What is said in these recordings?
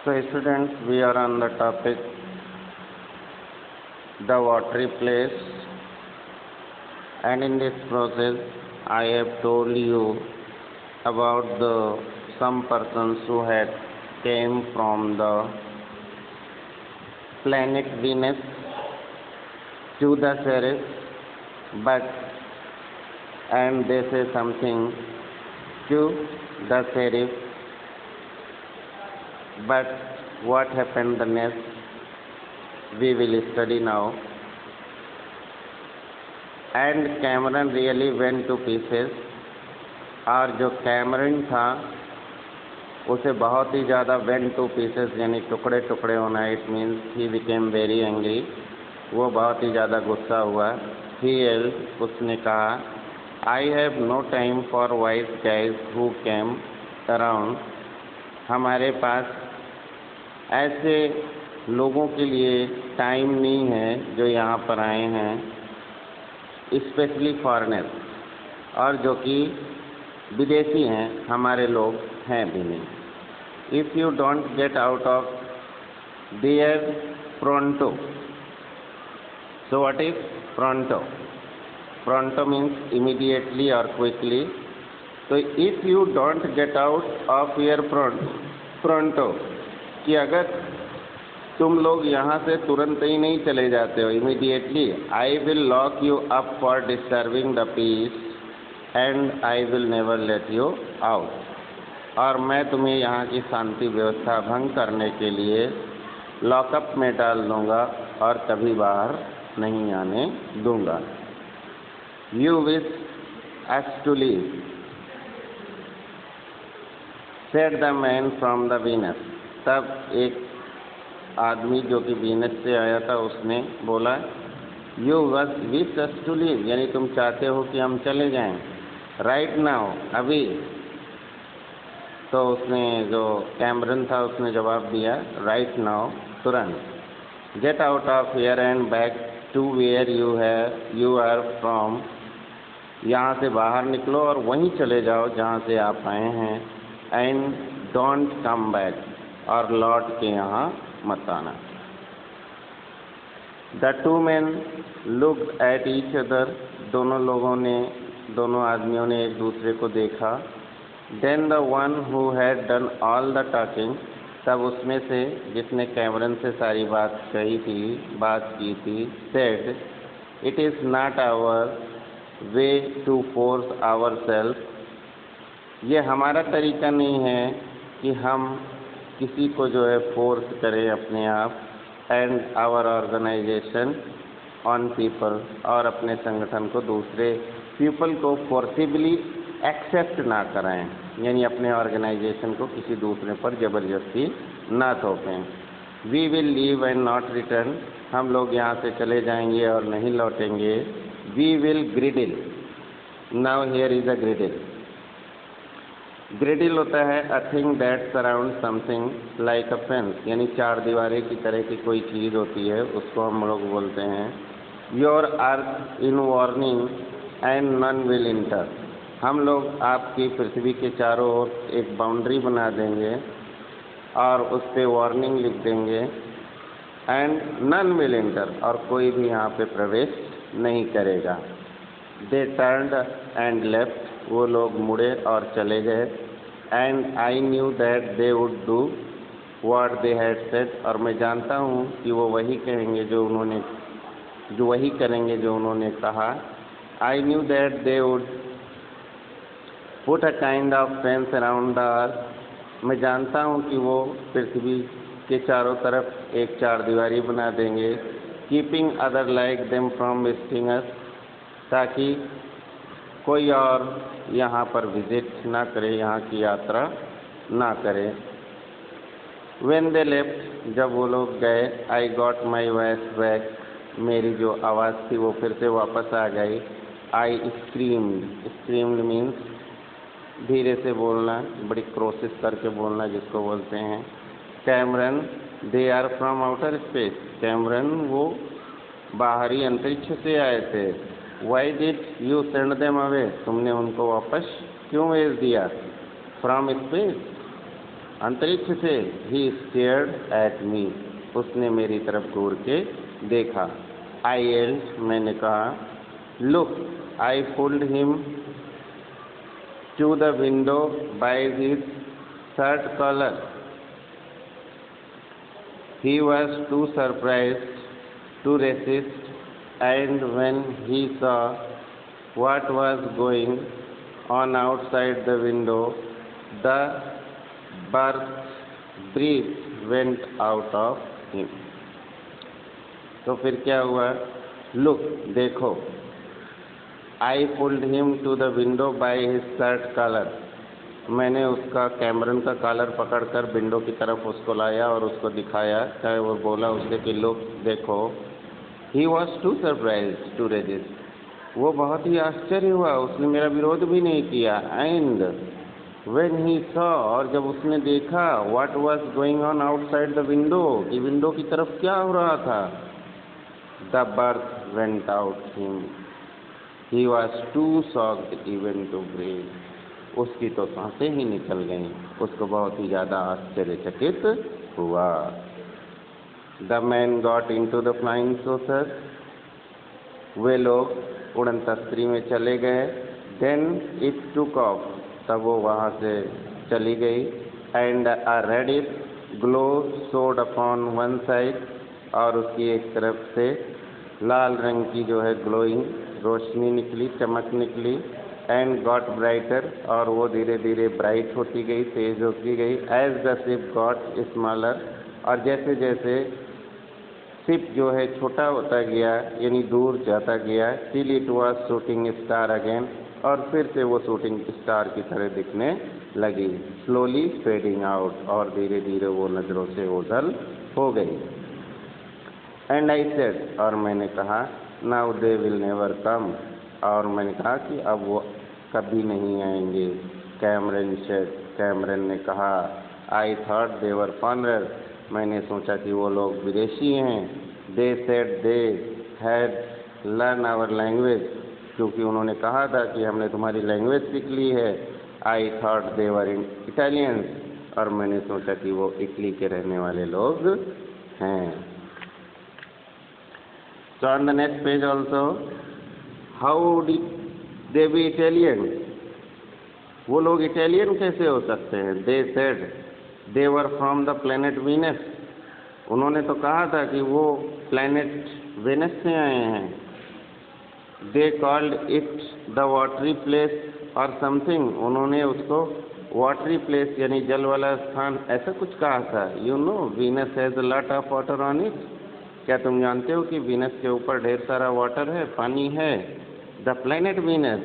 So students, we are on the topic the watery place, and in this process I have told you about the some persons who had came from the planet Venus to the Ceres, but and they say something to the Ceres, but what happened the next we will study now. And Cameron really went to pieces, और जो Cameron था उसे बहुत ही ज़्यादा went two pieces यानी टुकड़े टुकड़े होना, it means he became very angry, वो बहुत ही ज़्यादा गुस्सा हुआ। ही उसने कहा, I have no time for wise guys who came around, हमारे पास ऐसे लोगों के लिए टाइम नहीं है जो यहाँ पर आए हैं, स्पेशली फॉरेनर, और जो कि विदेशी हैं, हमारे लोग हैं भी नहीं। If you don't get out of their pronto, so what is pronto? Pronto means immediately और क्विकली। तो if you don't get out of your pronto, कि अगर तुम लोग यहाँ से तुरंत ही नहीं चले जाते हो immediately, I will lock you up for disturbing the peace and I will never let you out, और मैं तुम्हें यहाँ की शांति व्यवस्था भंग करने के लिए लॉकअप में डाल दूँगा और कभी बाहर नहीं आने दूँगा। You wish us to leave, said the man from the Venus. तब एक आदमी जो कि वीनस से आया था उसने बोला, you wish us to leave, यानी तुम चाहते हो कि हम चले जाएं, राइट नाउ, अभी। तो उसने जो कैमरन था उसने जवाब दिया, राइट नाउ, तुरंत। Get out of here and back to where you are from, यहाँ से बाहर निकलो और वहीं चले जाओ जहाँ से आप आए हैं, एंड डोंट कम बैक, और लौट के यहाँ मत आना। The two man looked at each other, दोनों आदमियों ने एक दूसरे को देखा। Then the one who had done all the talking, तब उसमें से जिसने कैमरन से सारी बात की थी, said, it is not our way to force our self, ये हमारा तरीका नहीं है कि हम किसी को जो है फोर्स करें अपने आप, and our organisation on people, और अपने संगठन को दूसरे पीपल को फोर्सिबली एक्सेप्ट ना कराएं, यानी अपने ऑर्गेनाइजेशन को किसी दूसरे पर ज़बरदस्ती ना थोपें। We will leave and not return, हम लोग यहाँ से चले जाएंगे और नहीं लौटेंगे। We will girdle, now here is a girdle. Girdle होता है a thing that surround something like a fence, यानी चार दीवारें की तरह की कोई चीज़ होती है, उसको हम लोग बोलते हैं। Your earth in warning and none will enter, हम लोग आपकी पृथ्वी के चारों ओर एक बाउंड्री बना देंगे और उस पर वार्निंग लिख देंगे, एंड नन विल इंटर, और कोई भी यहाँ पे प्रवेश नहीं करेगा। दे टर्न्ड एंड लेफ्ट, वो लोग मुड़े और चले गए। And I knew that they would do what they had said, और मैं जानता हूँ कि वो वही करेंगे जो उन्होंने कहा। I knew that they would put a kind of fence around the earth, मैं जानता हूँ कि वो पृथ्वी के चारों तरफ एक चार दीवारी बना देंगे। Keeping other like them from visiting अस, ताकि कोई और यहाँ पर विजिट ना करे, यहाँ की यात्रा ना करे। व्हेन दे लेफ्ट, जब वो लोग गए, I got my voice back, मेरी जो आवाज़ थी वो फिर से वापस आ गई। आई स्क्रीम्ड मीन्स धीरे से बोलना, बड़ी कोशिश करके बोलना जिसको बोलते हैं। Cameron, they are from outer space, Cameron वो बाहरी अंतरिक्ष से आए थे। Why did you send them away, तुमने उनको वापस क्यों भेज दिया? फ्रॉम स्पेस, अंतरिक्ष से। ही स्टेयर्ड एट मी, उसने मेरी तरफ घूर के देखा। आई येल्ड, मैंने कहा। Look, I pulled him to the window by his shirt collar. He was too surprised to resist, and when he saw what was going on outside the window, the breath went out of him. तो फिर क्या हुआ? Look, देखो। I pulled him to the window by his shirt collar. मैंने उसका Cameron का collar पकड़कर window की तरफ उसको लाया और उसको दिखाया, चाहे वो बोला उससे कि लुक, देखो। He was too surprise to resist, वो बहुत ही आश्चर्य हुआ, उसने मेरा विरोध भी नहीं किया। एंड व्हेन ही सॉ, और जब उसने देखा, what was going on outside the window, कि विंडो की तरफ क्या हो रहा था, the breath went out him, he was too shocked even to breathe, उसकी तो सांसें ही निकल गईं, उसको बहुत ही ज़्यादा आश्चर्यचकित हुआ। The man got into the flying saucer, वे लोग उड़न तस्त्री में चले गए। देन इट टुक ऑफ, तब वो वहाँ से चली गई। And a reddish glow showed upon one side, और उसकी एक तरफ से लाल रंग की जो है ग्लोइंग रोशनी निकली, चमक निकली। एंड गॉट ब्राइटर, और वो धीरे धीरे ब्राइट होती गई, तेज होती गई। As the ship got smaller, और जैसे जैसे शिप जो है छोटा होता गया, यानी दूर जाता गया। Till it was shooting star again, और फिर से वो शूटिंग स्टार की तरह दिखने लगी। स्लोली फेडिंग आउट, और धीरे धीरे वो नज़रों से ओझल हो गई। एंड आई सेड, और मैंने कहा, now they will never come, और मैंने कहा कि अब वो कभी नहीं आएंगे। कैमरन सेड, कैमरन ने कहा। I thought they were foreigner, मैंने सोचा कि वो लोग विदेशी हैं। They said they had learn our language, क्योंकि उन्होंने कहा था कि हमने तुम्हारी लैंग्वेज सीख ली है। I thought they were Italians, और मैंने सोचा कि वो इटली के रहने वाले लोग हैं। So on the next page also, how did they B Italian, वो लोग इटालियन कैसे हो सकते हैं? They said they were from the planet Venus, उन्होंने तो कहा था कि वो प्लैनेट वेनस से आए हैं। They called it the watery place और समथिंग, उन्होंने उसको वाटरी प्लेस यानी जल वाला स्थान ऐसा कुछ कहा था। You know Venus has a lot of water on it, क्या तुम जानते हो कि वीनस के ऊपर ढेर सारा वाटर है, पानी है। The planet Venus,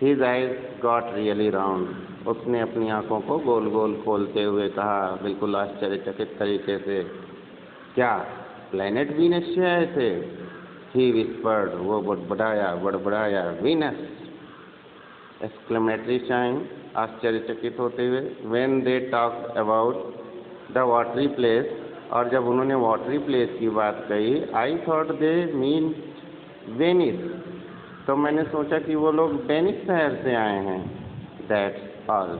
his eyes got really round, उसने अपनी आंखों को गोल गोल खोलते हुए कहा, बिल्कुल आश्चर्यचकित तरीके से, क्या प्लैनेट वीनस से आए थे? ही विस्पर्ड, वो बड़बड़ाया, वीनस, एक्सक्लेमेटरी साइन, आश्चर्यचकित होते हुए। When they talked about the watery place, और जब उन्होंने वाटरी प्लेस की बात कही, I thought they mean Venice, तो मैंने सोचा कि वो लोग वेनिस शहर से आए हैं। That's all.